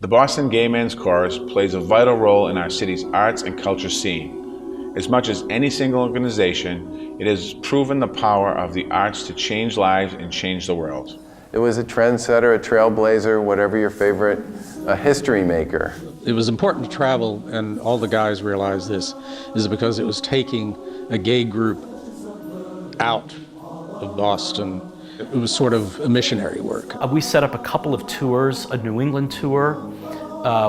The Boston Gay Men's Chorus plays a vital role in our city's arts and culture scene. As much as any single organization, it has proven the power of the arts to change lives and change the world. It was a trendsetter, a trailblazer, whatever your favorite, a history maker. It was important to travel, and all the guys realized this, is because it was taking a gay group out of Boston. It was sort of a missionary work. We set up a couple of tours, a New England tour.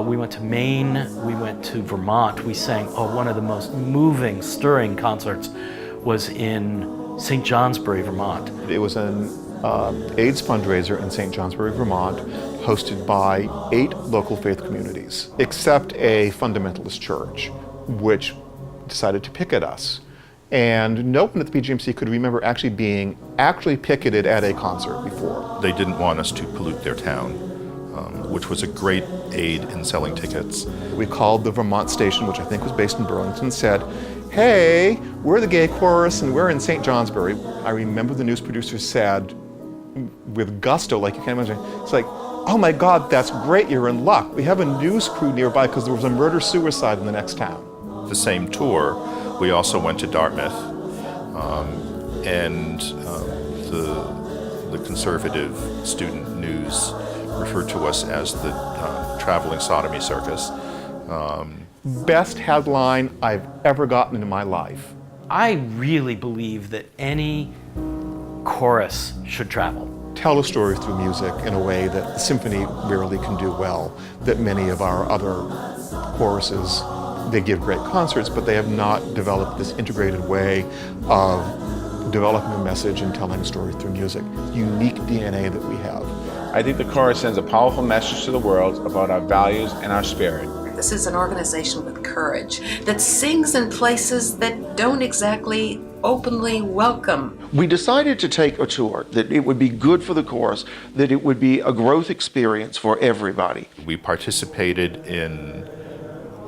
We went to Maine, we went to Vermont. We sang, one of the most moving, stirring concerts was in St. Johnsbury, Vermont. It was an AIDS fundraiser in St. Johnsbury, Vermont, hosted by 8 local faith communities, except a fundamentalist church, which decided to picket us. And no one at the PGMC could remember actually being picketed at a concert before. They didn't want us to pollute their town, which was a great aid in selling tickets. We called the Vermont station, which I think was based in Burlington, and said, hey, we're the gay chorus and we're in St. Johnsbury. I remember the news producer said, with gusto, like you can't imagine, it's like, oh my God, that's great, you're in luck. We have a news crew nearby because there was a murder-suicide in the next town. The same tour, we also went to Dartmouth, and the conservative student news referred to us as the traveling sodomy circus. Best headline I've ever gotten in my life. I really believe that any chorus should travel. Tell a story through music in a way that the symphony rarely can do well, that many of our other choruses, they give great concerts, but they have not developed this integrated way of developing a message and telling a story through music. Unique DNA that we have. I think the chorus sends a powerful message to the world about our values and our spirit. This is an organization with courage that sings in places that don't exactly openly welcome. We decided to take a tour, that it would be good for the chorus, that it would be a growth experience for everybody. We participated in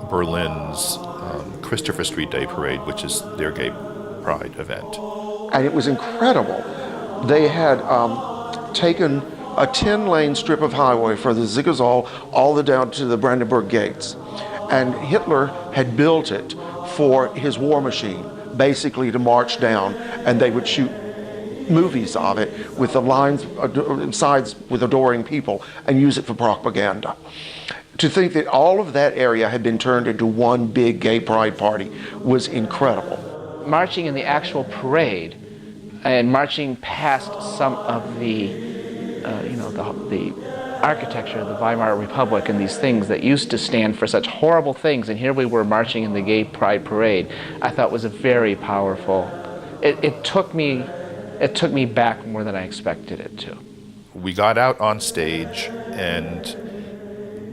Berlin's Christopher Street Day Parade, which is their gay pride event. And it was incredible. They had taken a 10-lane strip of highway from the Ziegersall all the way down to the Brandenburg Gates. And Hitler had built it for his war machine, basically to march down, and they would shoot movies of it with the lines, sides with adoring people, and use it for propaganda. To think that all of that area had been turned into one big gay pride party was incredible. Marching in the actual parade and marching past some of the the architecture of the Weimar Republic and these things that used to stand for such horrible things, and here we were marching in the gay pride parade, I thought was a very powerful. It took me back more than I expected it to. We got out on stage, and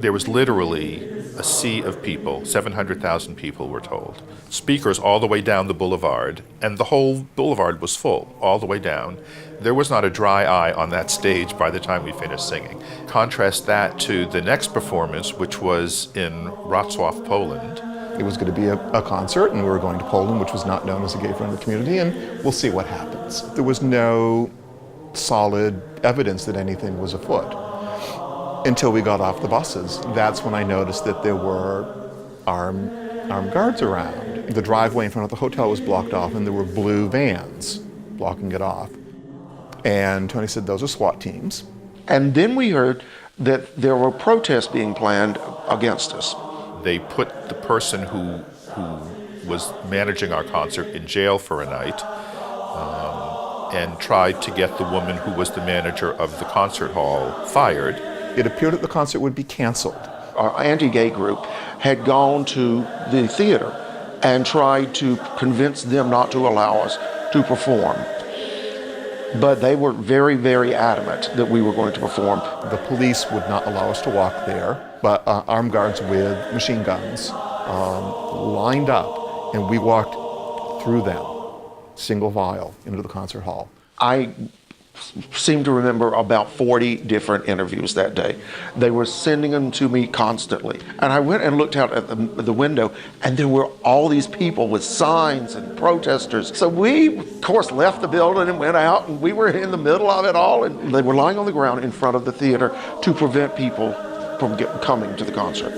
there was literally a sea of people. 700,000 people were told. Speakers all the way down the boulevard, and the whole boulevard was full all the way down. There was not a dry eye on that stage by the time we finished singing. Contrast that to the next performance, which was in Wrocław, Poland. It was going to be a concert, and we were going to Poland, which was not known as a gay-friendly community, and we'll see what happens. There was no solid evidence that anything was afoot until we got off the buses. That's when I noticed that there were armed guards around. The driveway in front of the hotel was blocked off, and there were blue vans blocking it off. And Tony said, those are SWAT teams. And then we heard that there were protests being planned against us. They put the person who was managing our concert in jail for a night, and tried to get the woman who was the manager of the concert hall fired. It appeared that the concert would be canceled. Our anti-gay group had gone to the theater and tried to convince them not to allow us to perform. But they were very, very adamant that we were going to perform. The police would not allow us to walk there, but armed guards with machine guns lined up, and we walked through them, single file, into the concert hall. I seem to remember about 40 different interviews that day. They were sending them to me constantly. And I went and looked out at the window, and there were all these people with signs and protesters. So we, of course, left the building and went out, and we were in the middle of it all, and they were lying on the ground in front of the theater to prevent people from coming to the concert.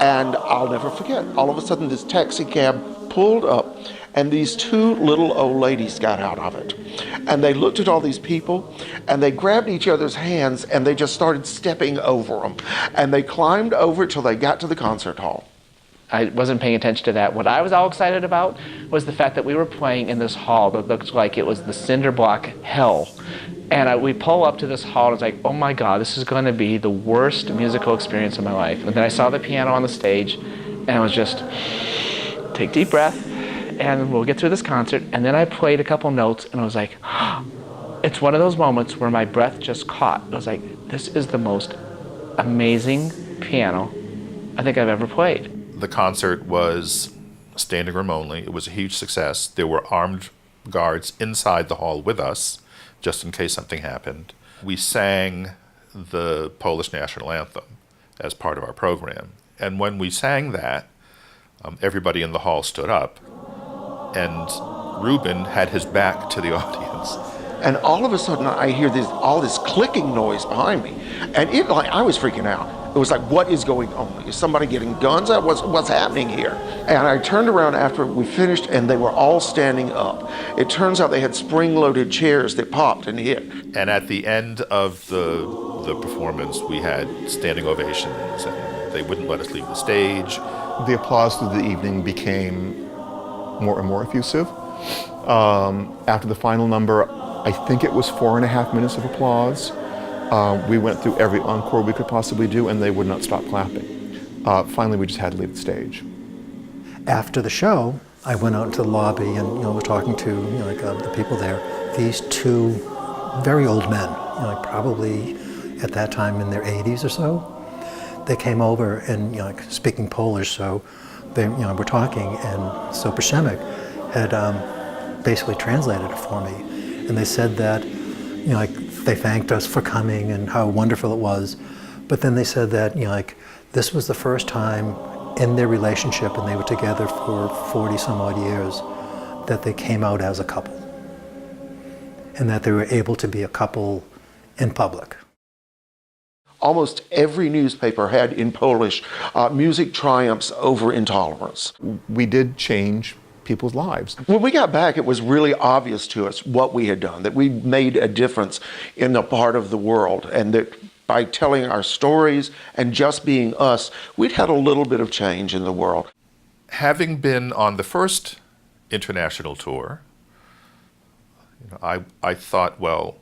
And I'll never forget, all of a sudden this taxi cab pulled up and these two little old ladies got out of it. And they looked at all these people and they grabbed each other's hands and they just started stepping over them. And they climbed over till they got to the concert hall. I wasn't paying attention to that. What I was all excited about was the fact that we were playing in this hall that looked like it was the cinder block hell. And we pull up to this hall and it's like, oh my God, this is going to be the worst musical experience of my life. And then I saw the piano on the stage and I was just, take a deep breath and we'll get through this concert. And then I played a couple notes and I was like, it's one of those moments where my breath just caught. I was like, this is the most amazing piano I think I've ever played. The concert was standing room only. It was a huge success. There were armed guards inside the hall with us, just in case something happened. We sang the Polish national anthem as part of our program. And when we sang that, everybody in the hall stood up, and Ruben had his back to the audience. And all of a sudden I hear all this clicking noise behind me. And I was freaking out. It was like, what is going on? Is somebody getting guns out? What's happening here? And I turned around after we finished and they were all standing up. It turns out they had spring-loaded chairs that popped and hit. And at the end of the performance, we had standing ovations and they wouldn't let us leave the stage. The applause through the evening became more and more effusive. After the final number, I think it was 4.5 minutes of applause. We went through every encore we could possibly do, and they would not stop clapping. Finally, we just had to leave the stage. After the show, I went out into the lobby and was talking to the people there. These two very old men, probably at that time in their 80s or so. They came over and speaking Polish, so they were talking, and so Przemysl had basically translated it for me, and they said that they thanked us for coming and how wonderful it was, but then they said that this was the first time in their relationship, and they were together for 40 some odd years, that they came out as a couple, and that they were able to be a couple in public. Almost every newspaper had in Polish, music triumphs over intolerance. We did change people's lives. When we got back, it was really obvious to us what we had done, that we made a difference in a part of the world, and that by telling our stories and just being us, we'd had a little bit of change in the world. Having been on the first international tour, I thought, well,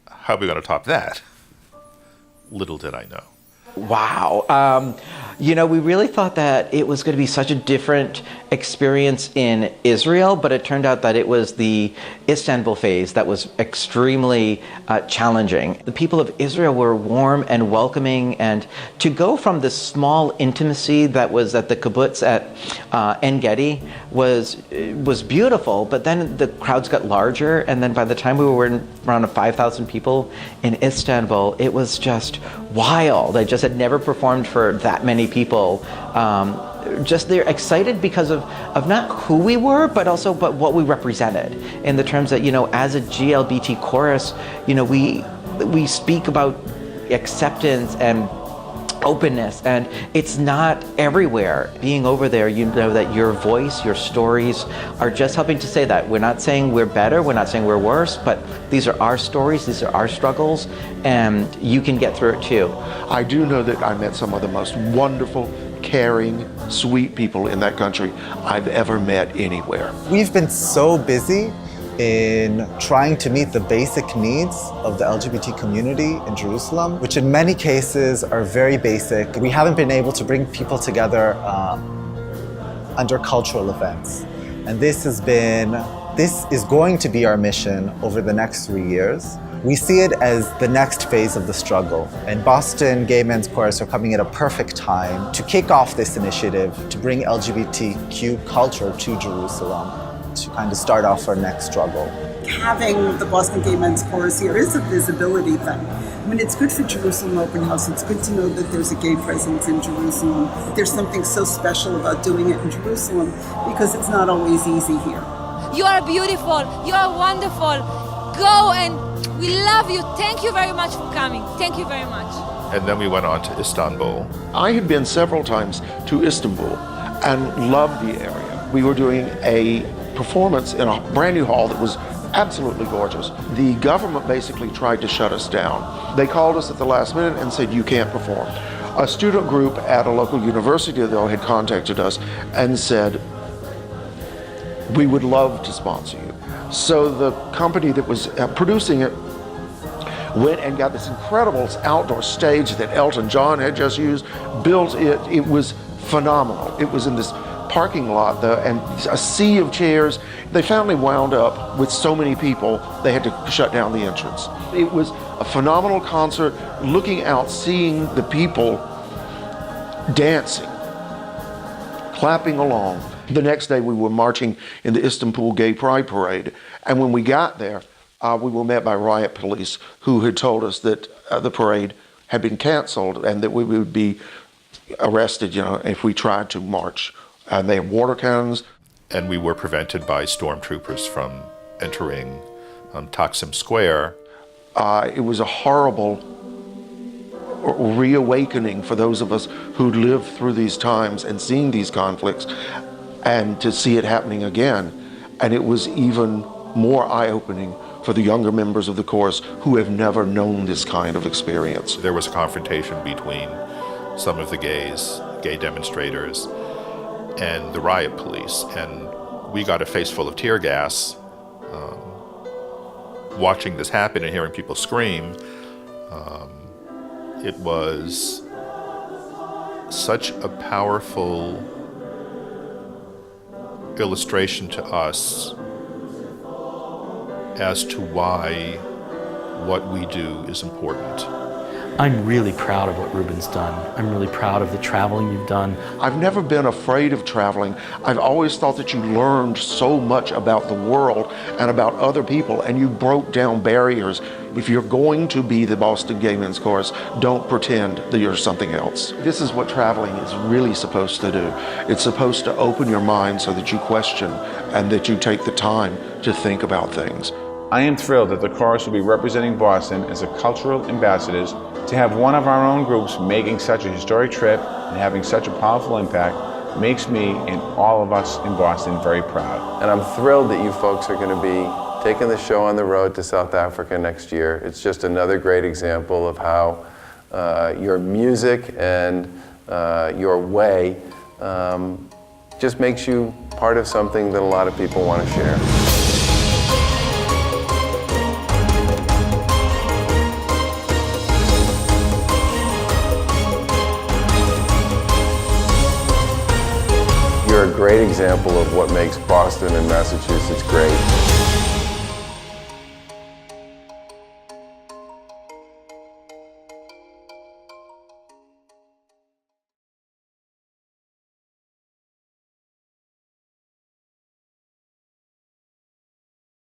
how are we going to top that? Little did I know. Wow. We really thought that it was going to be such a different experience in Israel, but it turned out that it was the Istanbul phase that was extremely challenging. The people of Israel were warm and welcoming, and to go from this small intimacy that was at the kibbutz at En Gedi was beautiful, but then the crowds got larger, and then by the time we were around 5,000 people in Istanbul, it was just wild. I just had never performed for that many people. Just they're excited because of not who we were, but what we represented, in the terms that, as a GLBT chorus, we speak about acceptance and openness, and it's not everywhere. Being over there, that your voice, your stories are just helping to say that. We're not saying we're better, we're not saying we're worse, but these are our stories, these are our struggles, and you can get through it too. I do know that I met some of the most wonderful, caring, sweet people in that country I've ever met anywhere. We've been so busy in trying to meet the basic needs of the LGBT community in Jerusalem, which in many cases are very basic. We haven't been able to bring people together under cultural events. And this is going to be our mission over the next 3 years. We see it as the next phase of the struggle. And Boston Gay Men's Chorus are coming at a perfect time to kick off this initiative to bring LGBTQ culture to Jerusalem, to kind of start off our next struggle. Having the Boston Gay Men's Chorus here is a visibility thing. I mean, it's good for Jerusalem Open House. It's good to know that there's a gay presence in Jerusalem. There's something so special about doing it in Jerusalem because it's not always easy here. You are beautiful. You are wonderful. Go, and we love you. Thank you very much for coming. Thank you very much. And then we went on to Istanbul. I had been several times to Istanbul and loved the area. We were doing a performance in a brand new hall that was absolutely gorgeous. The government basically tried to shut us down. They called us at the last minute and said, you can't perform. A student group at a local university, though, had contacted us and said, we would love to sponsor you. So the company that was producing it went and got this incredible outdoor stage that Elton John had just used, built it. It was phenomenal. It was in this parking lot, and a sea of chairs. They finally wound up with so many people, they had to shut down the entrance. It was a phenomenal concert, looking out, seeing the people dancing, clapping along. The next day we were marching in the Istanbul Gay Pride Parade, and when we got there, we were met by riot police who had told us that the parade had been canceled and that we would be arrested, if we tried to march. And they had water cannons. And we were prevented by stormtroopers from entering Taksim Square. It was a horrible reawakening for those of us who lived through these times and seeing these conflicts, and to see it happening again. And it was even more eye-opening for the younger members of the chorus who have never known this kind of experience. There was a confrontation between some of the gay demonstrators, and the riot police, and we got a face full of tear gas watching this happen and hearing people scream. It was such a powerful illustration to us as to why what we do is important. I'm really proud of what Ruben's done. I'm really proud of the traveling you've done. I've never been afraid of traveling. I've always thought that you learned so much about the world and about other people, and you broke down barriers. If you're going to be the Boston Gay Men's Chorus, don't pretend that you're something else. This is what traveling is really supposed to do. It's supposed to open your mind so that you question and that you take the time to think about things. I am thrilled that the chorus will be representing Boston as a cultural ambassadors. To have one of our own groups making such a historic trip and having such a powerful impact makes me and all of us in Boston very proud. And I'm thrilled that you folks are going to be taking the show on the road to South Africa next year. It's just another great example of how your music and your way just makes you part of something that a lot of people want to share. You're a great example of what makes Boston and Massachusetts great.